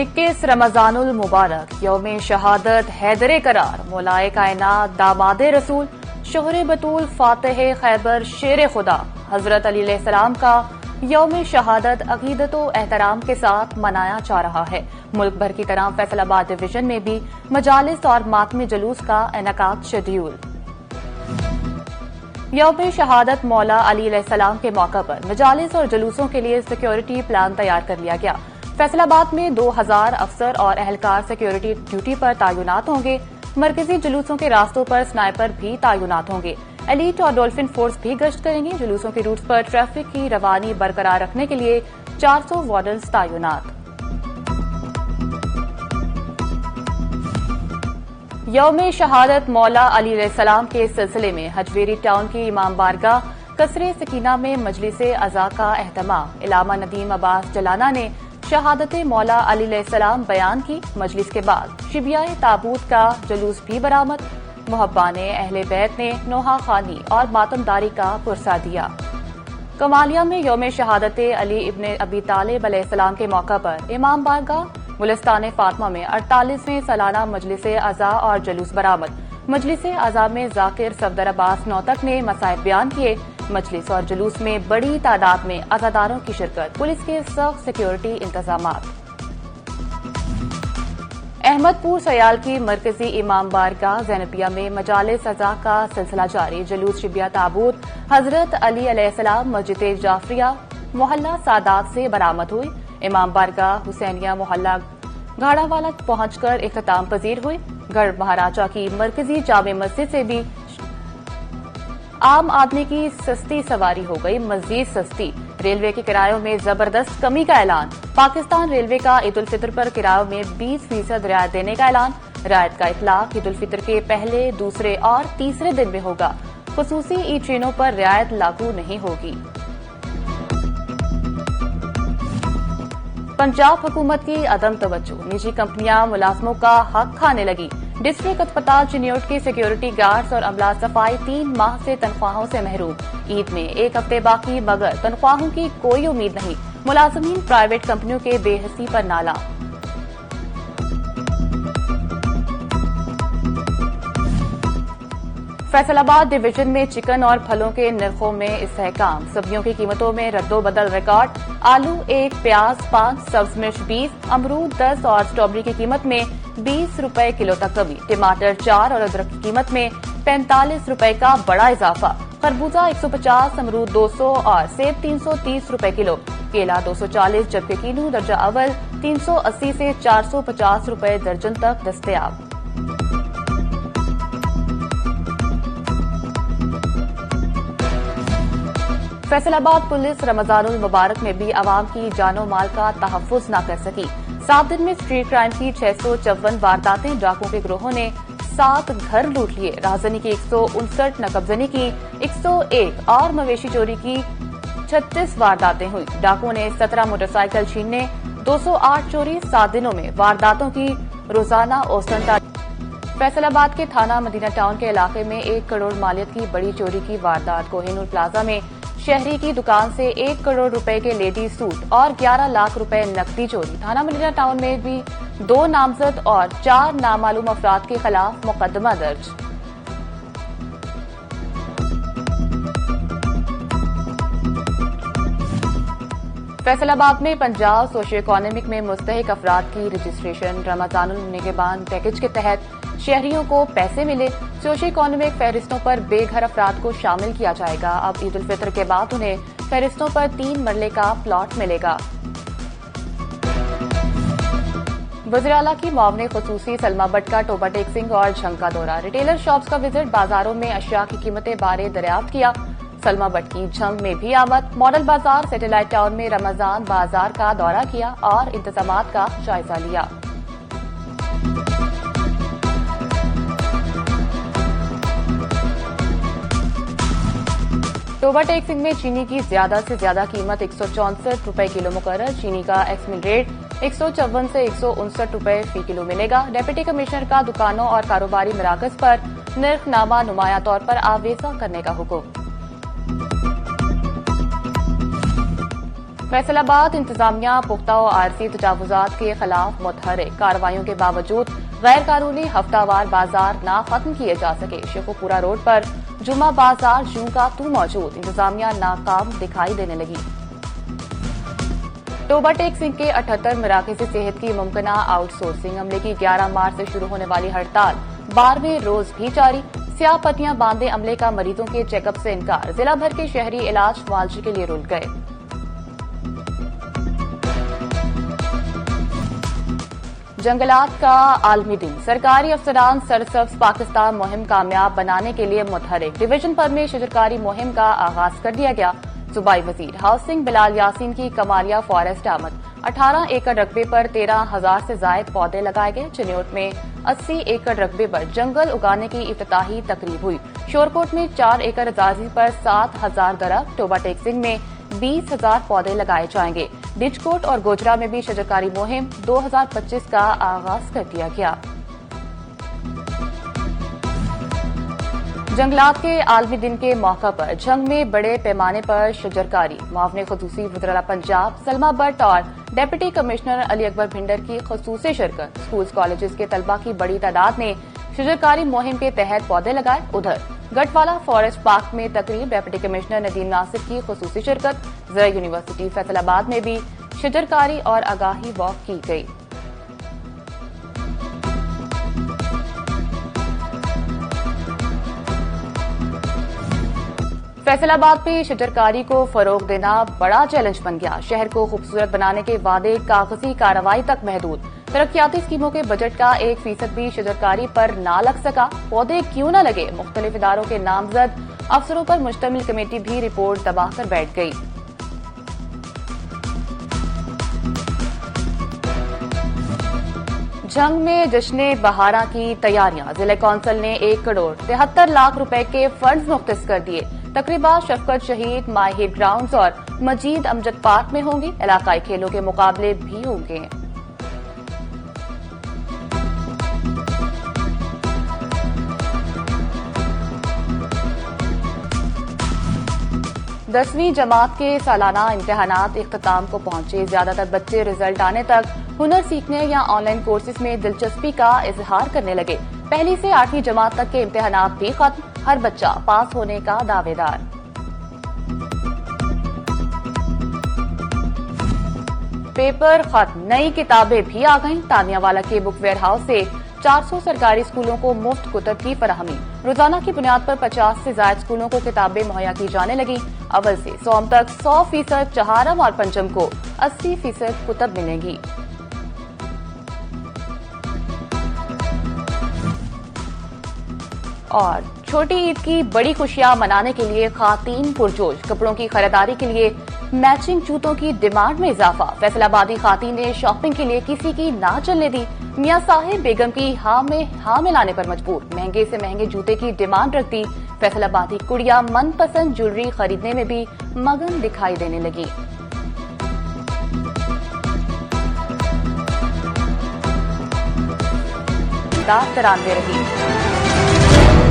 21 रमजानुल मुबारक यौम शहादत हैदर करार मौलाए कायनात दामादे रसूल शोहरे बतूल फातेह खैबर शेर खुदा हजरत अली अलैहिस्सलाम का यौम शहादत अकीदत व एहतराम के साथ मनाया जा रहा है। मुल्क भर की तरह फैसलाबाद डिवीजन में भी मजालिस और मातमी जुलूस का इनेकाद शेड्यूल। यौम शहादत मौला अली अलैहिस्सलाम के मौका पर मजालिस और जुलूसों के लिए सिक्योरिटी प्लान तैयार कर लिया गया। फैसलाबाद में 2000 अफसर और एहलकार सिक्योरिटी ड्यूटी पर तैनात होंगे। मरकजी जुलूसों के रास्तों पर स्नाइपर भी तैनात होंगे। एलीट और डॉल्फिन फोर्स भी गश्त करेंगे। जुलूसों के रूट्स पर ट्रैफिक की रवानी बरकरार रखने के लिए 400 वार्डन्स तैनात। यौम शहादत मौला अली अलैहिस्सलाम के सिलसिले में हजवेरी टाउन की इमाम बारगाह कसरे सकीना में मजलिसे अज़ा का एहतमाम। इलामा नदीम अब्बास जलाना ने शहादत मौला अली अलैहिस्सलाम बयान की। मजलिस के बाद शिबियाए ताबूत का जुलूस भी बरामद। मुहब्बाने अहले बैत ने नोहा खानी और मातमदारी का पुरसा दिया। कमालिया में यौम शहादत अली इब्न अबी तालिब अलैहिस्सलाम के मौका पर इमाम बारगाह गुलिस्तान फातिमा में 48वें सालाना मजलिसे अज़ा और जुलूस बरामद। मजलिसे अज़ा में जाकिर सफदर अब्बास नौतक ने मसाइब बयान किए। मजलिस और जुलूस में बड़ी तादाद में अज़ादारों की शिरकत। पुलिस के सख्त सिक्योरिटी इंतजामात। अहमदपुर सयाल की मरकजी इमाम बारगाह ज़ैनबिया में मजालिस अज़ा का सिलसिला जारी। जुलूस शिबिया ताबूत हजरत अली अलैहिस्सलाम मस्जिद जाफरिया मोहल्ला सादात से बरामद हुई। इमाम बारगाह हुसैनिया मोहल्ला घाड़ावाला पहुंचकर इख्तिताम पजीर हुई। गढ़ महाराजा की मरकजी जामे मस्जिद से भी आम आदमी की सस्ती सवारी हो गई मजीद सस्ती। रेलवे के किरायों में जबरदस्त कमी का ऐलान। पाकिस्तान रेलवे का ईद उल फितर पर किरायों में 20% रियायत देने का ऐलान। रियायत का इतलाक ईद उल फितर के पहले, दूसरे और तीसरे दिन में होगा। खुसूसी ई ट्रेनों पर रियायत लागू नहीं होगी। पंजाब हुकूमत की अदम तवज्जो। निजी कंपनियां मुलाजमों का हक खाने लगी। डिस्ट्रिक्ट अस्पताल चिन्योट के सिक्योरिटी गार्ड्स और अमला सफाई 3 माह से तनख्वाहों से महरूम। ईद में 1 हफ्ते बाकी मगर तनख्वाहों की कोई उम्मीद नहीं। मुलाजमीन प्राइवेट कंपनियों के बेहसी पर नाला। फैसलाबाद डिवीजन में चिकन और फलों के निर्खों में इस्तेहकाम। सब्जियों की कीमतों में रद्दोबदल रिकॉर्ड। आलू 1, प्याज 5, सब्ज मिर्च 20, अमरूद 10 और स्ट्रॉबेरी की कीमत में 20 रुपए किलो तक कमी। टमाटर 4 और अदरक की कीमत में 45 रुपए का बड़ा इजाफा। खरबूजा 150, अमरूद 200 और सेब 330 रुपए किलो। केला 240 जबकि कीनू दर्जा अव्वल 380 से 450 रुपए दर्जन तक दस्तयाब। फैसलाबाद पुलिस रमजानुल मुबारक में भी अवाम की जानो माल का तहफ्फुज न कर सकी। 7 दिन में स्ट्रीट क्राइम की 654 वारदातें। डाकुओं के गिरोहों ने 7 घर लूट लिए। राजधानी की 159 नकबजनी की 101 और मवेशी चोरी की 36 वारदातें हुई। डाकुओं ने 17 मोटरसाइकिल छीनने, 208 चोरी। 7 दिनों में वारदातों की रोजाना औसतन। फैसलाबाद के थाना मदीना टाउन के इलाके में 1 करोड़ मालियत की बड़ी चोरी की वारदात। कोहिनूर प्लाजा में शहरी की दुकान से 1 करोड़ रुपए के लेडीज सूट और 11 लाख रुपए नकदी चोरी। थाना मदीना टाउन में भी 2 नामजद और 4 नामालूम अफराद के खिलाफ मुकदमा दर्ज। फैसलाबाद में पंजाब सोशियो इकोनॉमिक में मुस्तहिक अफराद की रजिस्ट्रेशन। रमजानुल निगहबान पैकेज के तहत शहरियों को पैसे मिले। सोशियो इकोनॉमिक फहरिस्तों पर बेघर अफराद को शामिल किया जाएगा। अब ईद उल फितर के बाद उन्हें फहरिस्तों पर 3 मरले का प्लॉट मिलेगा। वज़ीर आला की मुआवने खुसूसी सलमा भट्ट का टोबा टेक सिंह और झंग का दौरा। रिटेलर शॉप्स का विजिट। बाजारों में अशिया की कीमतें बारे दरियाफ्त किया। सलमा भट्ट की झंग में भी आमद। मॉडल बाजार सैटेलाइट टाउन में रमजान बाजार का दौरा किया और इंतजामात का जायजा लिया। टोबा टेक सिंह में चीनी की ज्यादा से ज्यादा कीमत 164 रुपए किलो मुकर्रर। चीनी का एक्समिल रेट 154 से 159 रुपए फी किलो मिलेगा। डिप्टी कमिश्नर का दुकानों और कारोबारी मराकज पर निर्खनामा नुमाया तौर पर आवेजा करने का हुक्म। फैसलाबाद इंतजामिया पुख्ता और आरजी तजावुजात के खिलाफ मुतहर्रिक कार्रवाइयों के बावजूद गैर कानूनी हफ्तावार बाजार ना खत्म किए जा सके। शेखुपुरा रोड पर जुमा बाजार जूं का तू मौजूद, इंतजामिया नाकाम दिखाई देने लगी। टोबा टेक सिंह के 78 मराकज़ सेहत की मुमकिना आउटसोर्सिंग अमले की 11 मार्च से शुरू होने वाली हड़ताल 12वें रोज भी जारी। स्याह पट्टियां बांधे अमले का मरीजों के चेकअप से इनकार, जिला भर के शहरी इलाज मुआवजे के लिए रुल गए। जंगलात का आलमी दिन, सरकारी अफसरान सरसब्ज पाकिस्तान मुहिम कामयाब बनाने के लिए मुतहर्रिक। डिवीजन पर में शजरकारी मुहिम का आगाज कर दिया गया। सूबाई वजीर हाउसिंग बिलाल यासीन की कमालिया फॉरेस्ट आमद, 18 एकड़ रकबे पर 13,000 से जायद पौधे लगाए गए। चिन्योट में 80 एकड़ रकबे पर जंगल उगाने की इफ्तिताही तकरीब हुई। शोरकोट में 4 एकड़ अजाजी पर 7,000 दरख्त, टोबा टेक सिंह में 20,000 पौधे लगाए जाएंगे। डिजकोट और गोजरा में भी शजरकारी मुहिम 2025 का आगाज कर दिया गया। जंगलात के आलमी दिन के मौका पर झंग में बड़े पैमाने पर शजरकारी, मुआवने खसूसी वज़ीर पंजाब सलमा भट्ट और डिप्टी कमिश्नर अली अकबर भिंडर की खसूसी शिरकत। स्कूल्स कॉलेजेस के तलबा की बड़ी तादाद ने शजरकारी मुहिम के तहत पौधे लगाए। उधर गढ़वाला फॉरेस्ट पार्क में तकरीब, डिप्टी कमिश्नर नदीम नासिर की खसूसी शिरकत। ज़रा यूनिवर्सिटी फैसलाबाद में भी शजरकारी और आगाही वॉक की गई। फैसलाबाद में शजरकारी को फरोग देना बड़ा चैलेंज बन गया। शहर को खूबसूरत बनाने के वादे कागजी कार्रवाई तक महदूद। तरक्याती स्कीमों के बजट का 1% भी शजरकारी पर ना लग सका। पौधे क्यों न लगे, मुख्तलिफ इदारों के नामजद अफसरों पर मुश्तमिल कमेटी भी रिपोर्ट दबा कर बैठ गई। जंग में जश्न बहारा की तैयारियां, जिला कौंसिल ने 1 करोड़ 73 लाख रुपए के फंड्स मुख्तस कर दिए। तकरीबा शफकत शहीद माहिर ग्राउंड्स और मजीद अमजद पार्क में होंगी। इलाकाई खेलों के मुकाबले भी होंगे। दसवीं जमात के सालाना इम्तिहानात इख्तिताम को पहुंचे। ज्यादातर बच्चे रिजल्ट आने तक हुनर सीखने या ऑनलाइन कोर्सेज में दिलचस्पी का इजहार करने लगे। पहली से 8वीं जमात तक के इम्तिहानात भी खत्म, हर बच्चा पास होने का दावेदार। पेपर खत्म, नई किताबें भी आ गईं। तानियावाला के बुक वेयर हाउस से 400 सरकारी स्कूलों को मुफ्त कुतब की फराहमी। रोजाना की बुनियाद पर 50 से ज्यादा स्कूलों को किताबें मुहैया की जाने लगी। अव्वल से सोम तक 100% चहारम और पंचम को 80% कुतब मिलेंगी। और छोटी ईद की बड़ी खुशियां मनाने के लिए खातीन पुरजोश। कपड़ों की खरीदारी के लिए मैचिंग जूतों की डिमांड में इजाफा। फैसलाबादी खातीन ने शॉपिंग के लिए किसी की ना चलने दी। मियां साहिब बेगम की हाँ में लाने पर मजबूर। महंगे से महंगे जूते की डिमांड रखती। फैसलाबादी कुड़ियां मनपसंद ज्वेलरी खरीदने में भी मगन दिखाई देने लगी। तरानवे रही।